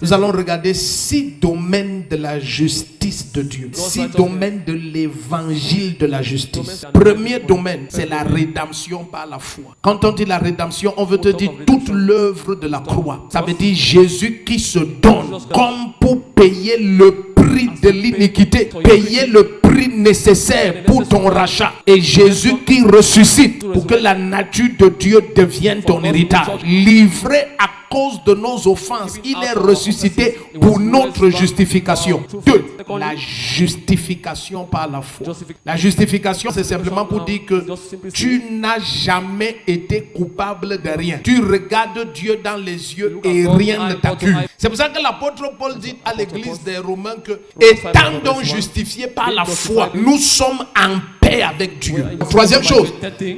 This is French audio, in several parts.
Nous allons regarder 6 domaines de la justice de Dieu. 6 domaines de l'évangile de la justice. Premier domaine, c'est la rédemption par la foi. Quand on dit la rédemption, on veut te dire toute l'œuvre de la croix. Ça veut dire Jésus qui se donne comme pour payer le prix de l'iniquité, payer le prix nécessaire pour ton rachat. Et Jésus qui ressuscite pour que la nature de Dieu devienne ton héritage. Livré à cause de nos offenses, il est ressuscité pour notre justification. 2. La justification par la foi. La justification, c'est simplement pour dire que tu n'as jamais été coupable de rien. Tu regardes Dieu dans les yeux et rien ne t'accuse. C'est pour ça que l'apôtre Paul dit à l'église des Romains que, étant donc justifiés par la foi, nous sommes en paix avec Dieu. Troisième chose,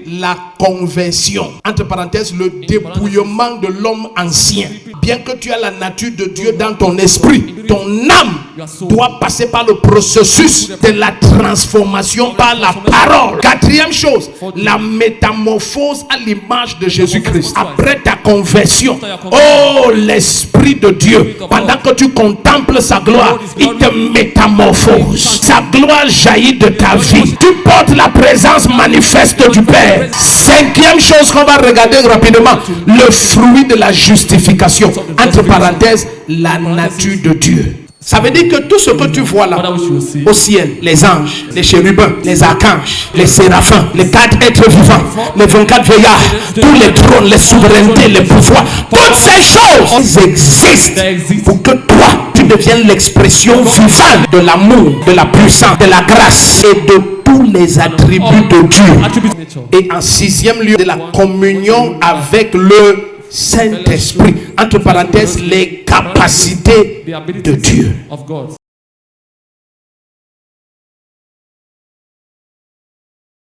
la conversion. Entre parenthèses, le dépouillement de l'homme ancien. Bien que tu aies la nature de Dieu dans ton esprit, ton âme doit passer par le processus de la transformation par la parole. Quatrième chose, la métamorphose à l'image de Jésus-Christ. Après ta conversion, oh l'Esprit de Dieu, pendant que tu contemples sa gloire, il te métamorphose. Sa gloire jaillit de ta vie. Tu portes la présence manifeste du Père. Cinquième chose qu'on va regarder rapidement, le fruit de la justification. Entre parenthèses, la nature de Dieu. Ça veut dire que tout ce que tu vois là au ciel, les anges, les chérubins, les archanges, les séraphins, les 4 êtres vivants, les 24 vieillards, tous les trônes, les souverainetés, les pouvoirs, toutes ces choses existent pour que toi tu deviennes l'expression vivante de l'amour, de la puissance, de la grâce et de tous les attributs de Dieu. Et en 6e lieu, de la communion avec le Saint-Esprit, entre parenthèses, les capacités de Dieu.